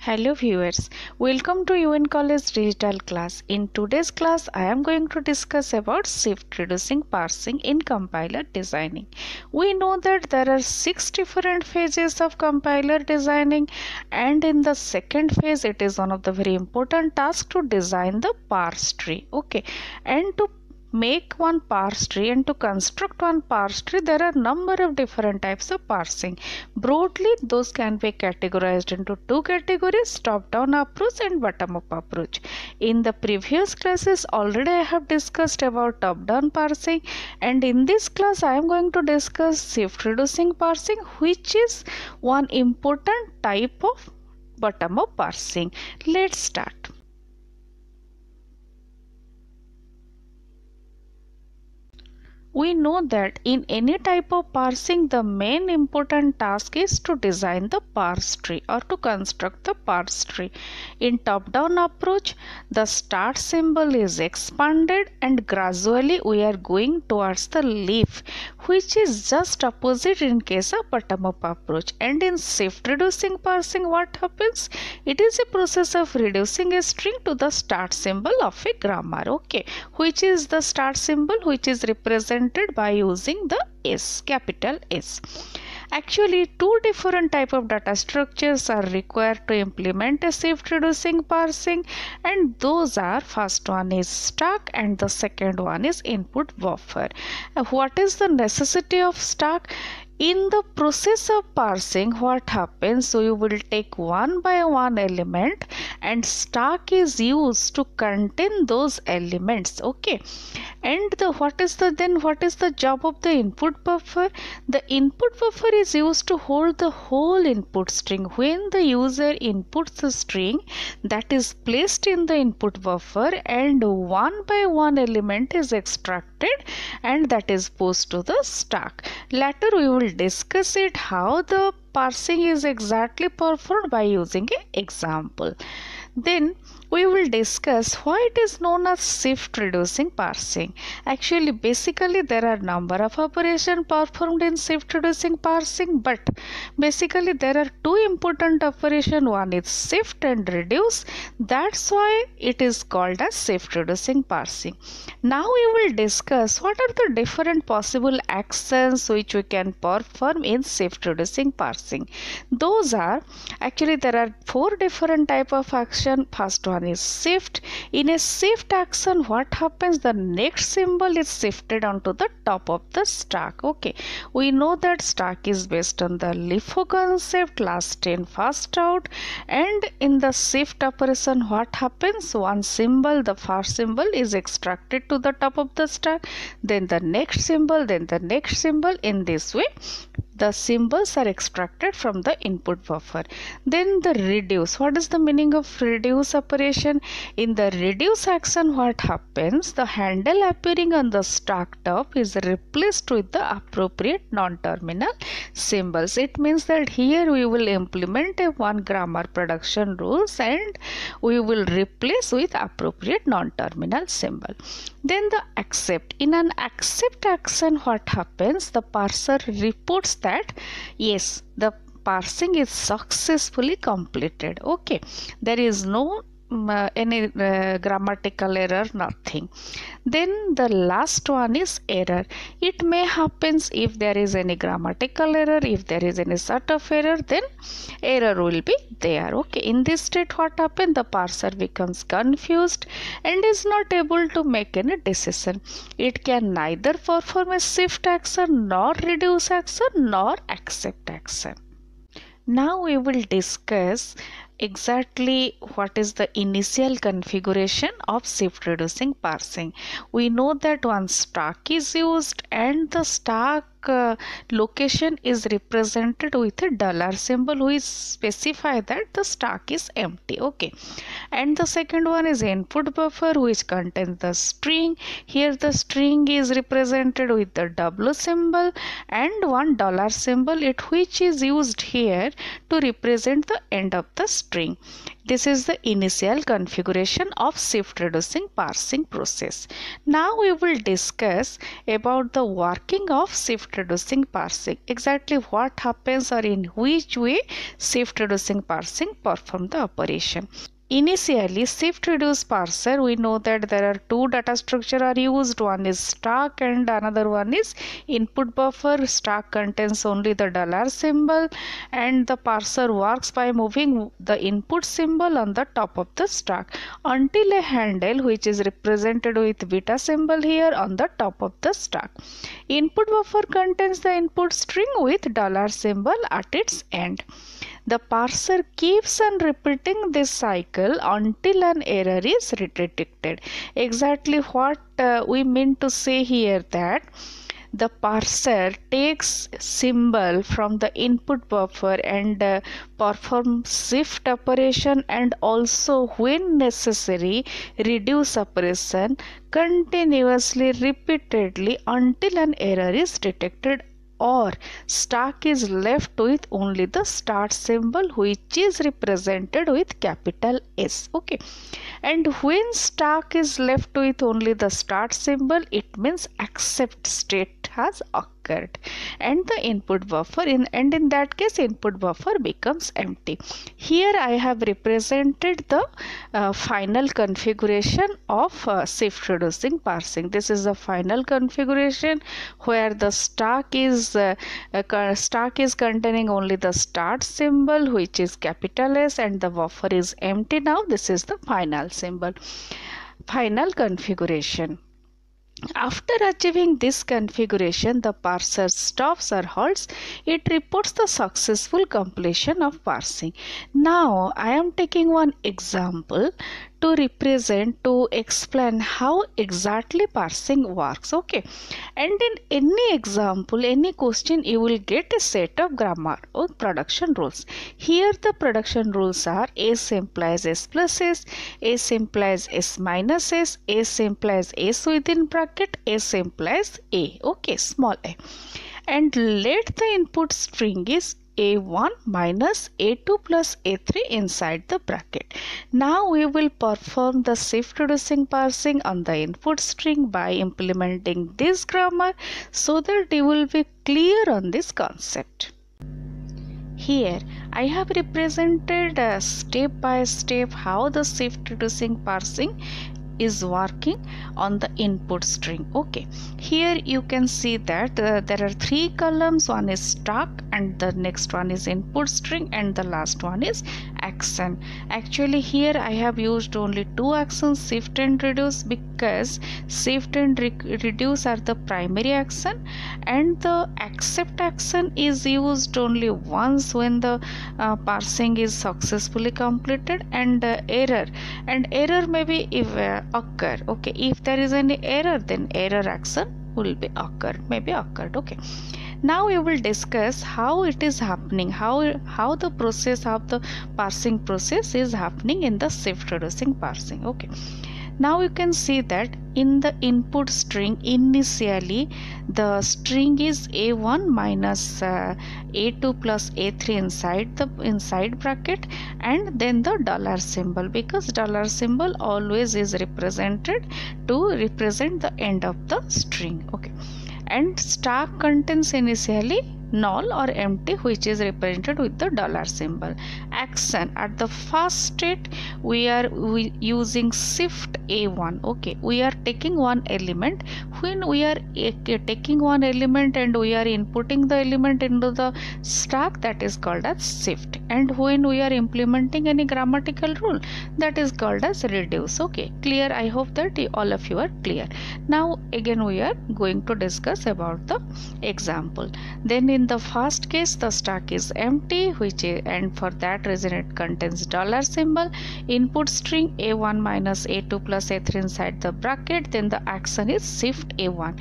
Hello viewers, welcome to UN College Digital class. In today's class, I am going to discuss about shift reducing parsing in compiler designing. We know that there are 6 different phases of compiler designing, and in the second phase it is one of the very important tasks to design the parse tree. Okay, and to make one parse tree and to construct one parse tree, there are number of different types of parsing. Broadly, those can be categorized into two categories: top down approach and bottom up approach. In the previous classes already I have discussed about top down parsing, and in this class I am going to discuss shift reducing parsing, which is one important type of bottom up parsing. Let's start. We know that in any type of parsing, the main important task is to design the parse tree or to construct the parse tree. In top-down approach, the start symbol is expanded and gradually we are going towards the leaf, which is just opposite in case of bottom-up approach. And in shift reducing parsing, what happens? It is a process of reducing a string to the start symbol of a grammar. Okay, which is the start symbol, which is represented by using the S, capital S. Actually, two different type of data structures are required to implement a shift reducing parsing, and those are, first one is stack and the second one is input buffer. What is the necessity of stack? In the process of parsing, what happens? So you will take one by one element and stack is used to contain those elements. Okay, and what is the job of the input buffer? The input buffer is used to hold the whole input string. When the user inputs the string, that is placed in the input buffer and one by one element is extracted and that is pushed to the stack. Later we will discuss it how the parsing is exactly performed by using an example. Then we will discuss why it is known as shift reducing parsing. Actually, basically there are number of operations performed in shift reducing parsing, but basically there are two important operations. One is shift and reduce. That's why it is called as shift reducing parsing. Now we will discuss what are the different possible actions which we can perform in shift reducing parsing. Those are, actually there are four different type of action. First one is shift. In a shift action, what happens? The next symbol is shifted onto the top of the stack. Okay, we know that stack is based on the LIFO concept, last in first out, and in the shift operation what happens? One symbol, the first symbol, is extracted to the top of the stack, then the next symbol, then the next symbol. In this way the symbols are extracted from the input buffer. Then the reduce. What is the meaning of reduce operation? In the reduce action, what happens? The handle appearing on the stack top is replaced with the appropriate non-terminal symbols. It means that here we will implement a one grammar production rules and we will replace with appropriate non-terminal symbol. Then the accept. In an accept action, what happens? The parser reports that yes, the parsing is successfully completed. Okay, there is no any grammatical error, nothing. Then the last one is error. It may happens if there is any grammatical error, if there is any sort of error, then error will be there. Okay, in this state what happens? The parser becomes confused and is not able to make any decision. It can neither perform a shift action, nor reduce action, nor accept action. Now we will discuss exactly what is the initial configuration of shift reducing parsing. We know that one stack is used and the stack location is represented with a dollar symbol which specify that the stack is empty. Okay, and the second one is input buffer which contains the string. Here the string is represented with the W symbol and one dollar symbol, which is used here to represent the end of the string. This is the initial configuration of shift reducing parsing process. Now we will discuss about the working of shift reducing parsing. Exactly what happens or in which way shift reducing parsing perform the operation. Initially, shift reduce parser, we know that there are two data structure are used. One is stack and another one is input buffer. Stack contains only the dollar symbol and the parser works by moving the input symbol on the top of the stack until a handle which is represented with beta symbol here on the top of the stack. Input buffer contains the input string with dollar symbol at its end. The parser keeps on repeating this cycle until an error is detected. Exactly what we mean to say here, that the parser takes symbol from the input buffer and performs shift operation, and also when necessary reduce operation continuously repeatedly until an error is detected or stack is left with only the start symbol which is represented with capital S. Okay, and when stack is left with only the start symbol, it means accept state has occurred and the input buffer in that case input buffer becomes empty. Here I have represented the final configuration of shift reducing parsing. This is the final configuration where the stack is containing only the start symbol which is capital S and the buffer is empty. Now this is the final symbol, final configuration. After achieving this configuration, the parser stops or halts. It reports the successful completion of parsing. Now I am taking one example to explain how exactly parsing works. Okay, and in any example, any question, you will get a set of grammar or production rules. Here the production rules are S implies S plus S, S implies S minus S, S implies S within bracket, S implies A. Okay, small a, and let the input string is A1 minus A2 plus A3 inside the bracket. Now we will perform the shift reducing parsing on the input string by implementing this grammar so that you will be clear on this concept. Here I have represented step by step how the shift reducing parsing is working on the input string. Okay, here you can see that there are three columns. One is stack and the next one is input string and the last one is action. Actually here I have used only two actions, shift and reduce, because shift and reduce are the primary action and the accept action is used only once when the parsing is successfully completed, and error may be occur. Okay, if there is any error, then error action will be occurred. Okay, now we will discuss how it is happening, how the process of the parsing process is happening in the shift reducing parsing. Okay, now you can see that in the input string initially the string is A1 minus A2 plus A3 inside bracket and then the dollar symbol, because dollar symbol always is represented to represent the end of the string. Okay, and stack contains initially null or empty which is represented with the dollar symbol. Action at the first state we are using shift A1. Okay, we are taking one element. When we are taking one element and we are inputting the element into the stack, that is called as shift, and when we are implementing any grammatical rule, that is called as reduce. Okay, clear? I hope that all of you are clear. Now again we are going to discuss about the example. Then in the first case the stack is empty, and for that reason it contains dollar symbol, input string A1 minus A2 plus A3 inside the bracket, then the action is shift A1.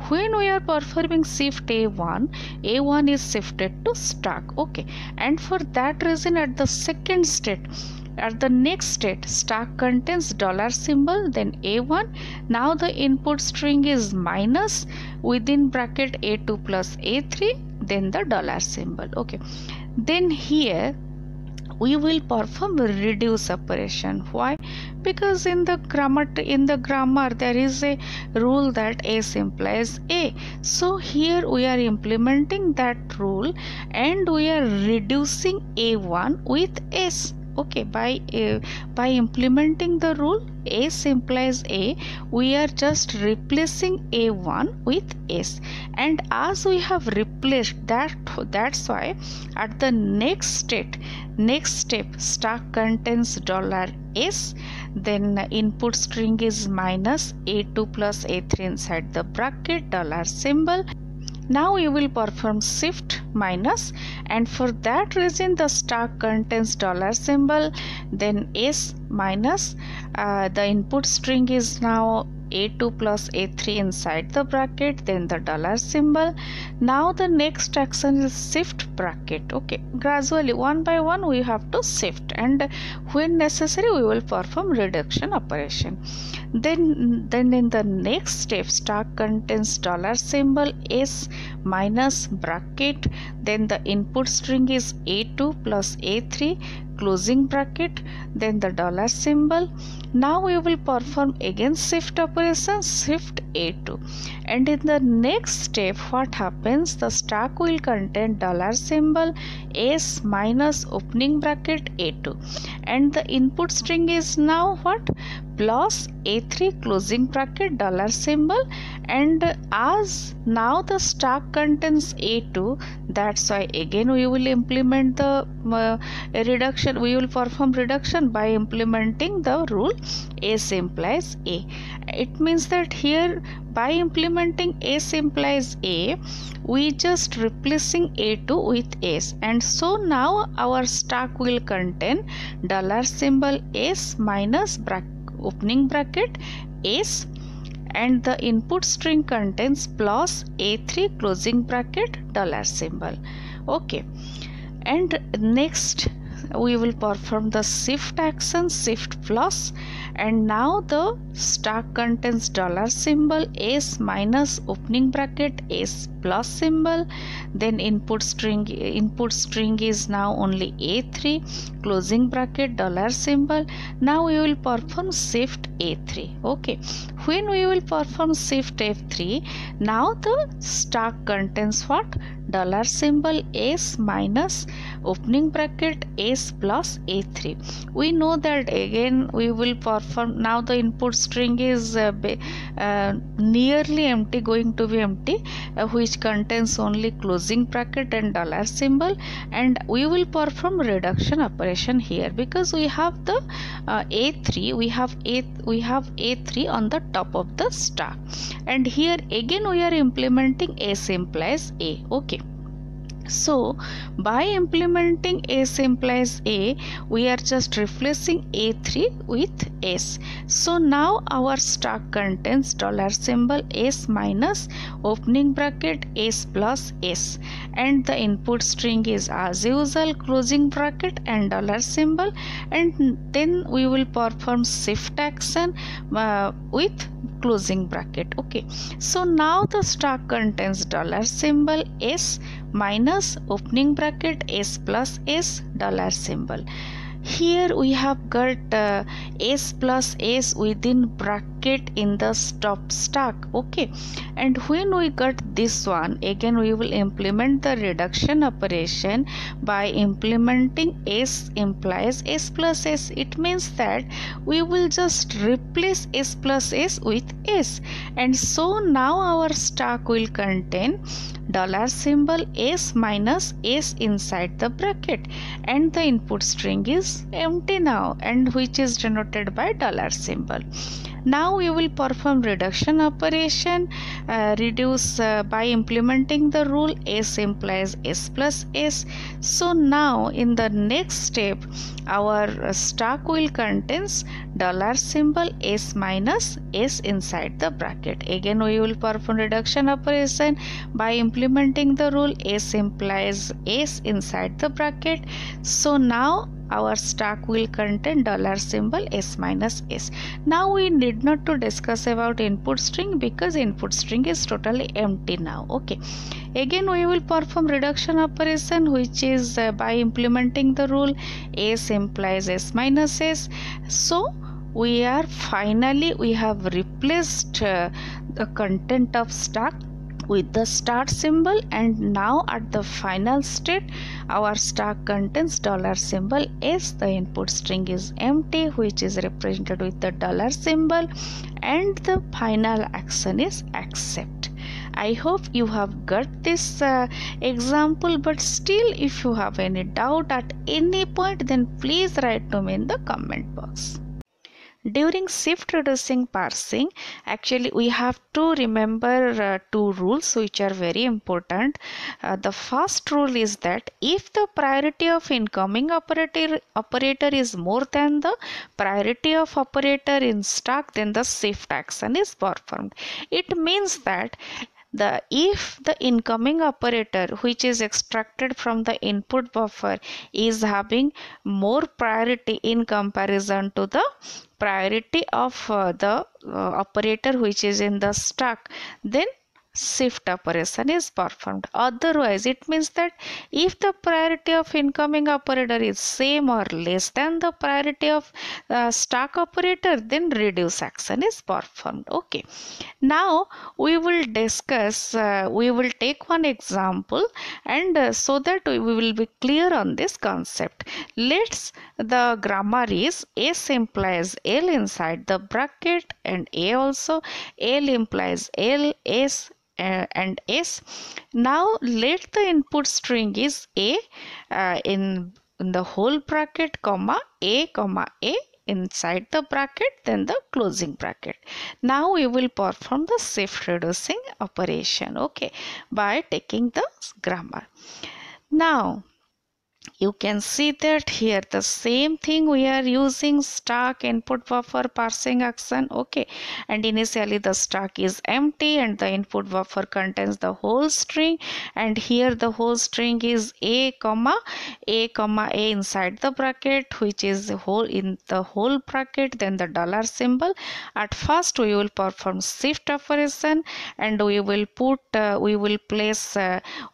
When we are performing shift A1 is shifted to stack. Okay, and for that reason at the second state, at the next state, stack contains dollar symbol, then A1. Now the input string is minus within bracket A2 plus A3, then the dollar symbol. Okay, then here we will perform reduce operation. Why? Because in the grammar there is a rule that S implies A. So here we are implementing that rule and we are reducing A1 with S. Okay, by implementing the rule S implies A, we are just replacing A1 with S, and as we have replaced that's why at the next step stack contains $S, then input string is minus A2 plus A3 inside the bracket $symbol. Now you will perform shift minus, and for that reason the stack contains $symbol, then S minus, the input string is now A2 plus A3 inside the bracket, then the $symbol. Now the next action is shift bracket. Okay, gradually one by one we have to shift, and when necessary we will perform reduction operation. Then in the next step stack contains $symbol, S minus bracket, then the input string is A2 plus A3 closing bracket, then the $symbol. Now we will perform again shift operation, shift A2, and in the next step what happens, the stack will contain $symbol, S minus opening bracket A2, and the input string is now what, plus A3 closing bracket $symbol, and as now the stack contains A2, that's why again we will implement the reduction, we will perform reduction by implementing the rule S implies A. It means that here by implementing S implies A, we just replacing A2 with S, and so now our stack will contain $symbol, S minus opening bracket S, and the input string contains plus A3 closing bracket $symbol. Okay, and next we will perform the shift action, shift plus, and now the stack contains $symbol, S minus opening bracket S plus symbol, then input string is now only A3 closing bracket $symbol. Now we will perform shift A3. Okay, when we will perform shift F3, now the stack contains what, $symbol, S minus opening bracket S plus A3. We know that again we will perform, now the input string is nearly empty, going to be empty, which contains only closing bracket and $symbol, and we will perform reduction operation here because we have the A3, we have A3 on the top of the stack, and here again we are implementing S implies A. Okay, so by implementing S implies A, we are just replacing A3 with S. So now our stack contains $symbol, S minus opening bracket S plus S, and the input string is as usual closing bracket and $symbol, and then we will perform shift action with closing bracket. Okay, so now the stack contains $symbol, S minus opening bracket S plus S $symbol. Here we have got S plus S within bracket in the top stack. Okay, and when we got this one, again we will implement the reduction operation by implementing S implies S plus S. It means that we will just replace S plus S with S, and so now our stack will contain $symbol, S minus S inside the bracket, and the input string is empty now, and which is denoted by $symbol. Now we will perform reduction operation, reduce by implementing the rule S implies S plus S. So now in the next step our stack will contains $symbol, S minus S inside the bracket. Again we will perform reduction operation by implementing the rule S implies S inside the bracket. So now our stack will contain dollar symbol s minus s. Now we need not to discuss about input string because input string is totally empty now. Okay, again we will perform reduction operation, which is by implementing the rule s implies s minus s. So we have replaced the content of stack with the start symbol, and now at the final state our stack contains dollar symbol s. The input string is empty, which is represented with the dollar symbol, and the final action is accept. I hope you have got this example, but still if you have any doubt at any point, then please write to me in the comment box. During shift reducing parsing, actually we have to remember two rules which are very important. The first rule is that if the priority of incoming operator is more than the priority of operator in stack, then the shift action is performed. It means that if the incoming operator which is extracted from the input buffer is having more priority in comparison to the priority of the operator which is in the stack, then shift operation is performed. Otherwise, it means that if the priority of incoming operator is same or less than the priority of stack operator, then reduce action is performed. Okay, now we will discuss, we will take one example, and so that we will be clear on this concept. The grammar is s implies l inside the bracket and a also, l implies l, s and s. Now let the input string is a in the whole bracket, comma a inside the bracket, then the closing bracket. Now we will perform the shift reducing operation, okay, by taking the grammar. Now you can see that here the same thing we are using stack input buffer parsing action, okay, and initially the stack is empty and the input buffer contains the whole string, and here the whole string is a inside the bracket, which is whole in the whole bracket, then the dollar symbol. At first we will perform shift operation and we will place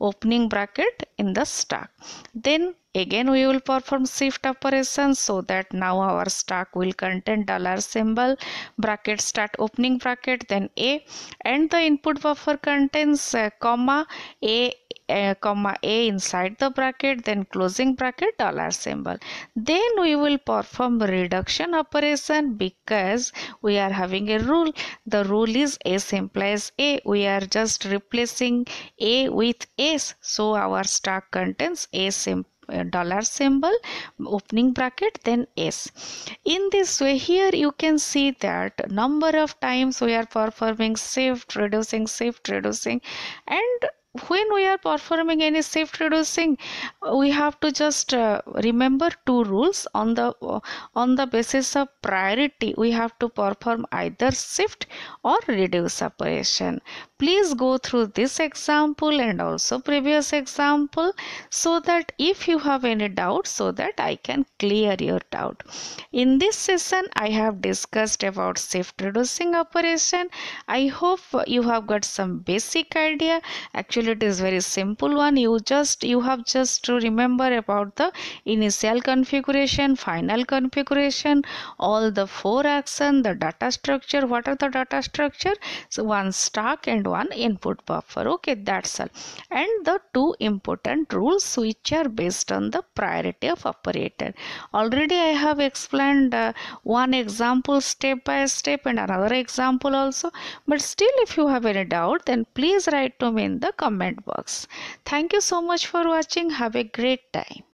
opening bracket in the stack. Then again we will perform shift operation, so that now our stack will contain dollar symbol, bracket start opening bracket, then a, and the input buffer contains comma a inside the bracket, then closing bracket dollar symbol. Then we will perform reduction operation because we are having a rule. The rule is s implies a. We are just replacing a with s, so our stack contains dollar symbol opening bracket then s. In this way, here you can see that number of times we are performing shift reducing, and when we are performing any shift reducing, we have to just remember two rules. On the basis of priority, we have to perform either shift or reduce operation. Please go through this example and also previous example, so that if you have any doubt, so that I can clear your doubt. In this session I have discussed about shift reducing operation. I hope you have got some basic idea. Actually it is very simple one. You have just to remember about the initial configuration, final configuration, all the four action, the data structure. What are the data structure? So one stack and one input buffer, okay, that's all, and the two important rules which are based on the priority of operator. Already I have explained one example step by step and another example also, but still if you have any doubt, then please write to me in the comment box. Thank you so much for watching. Have a great time.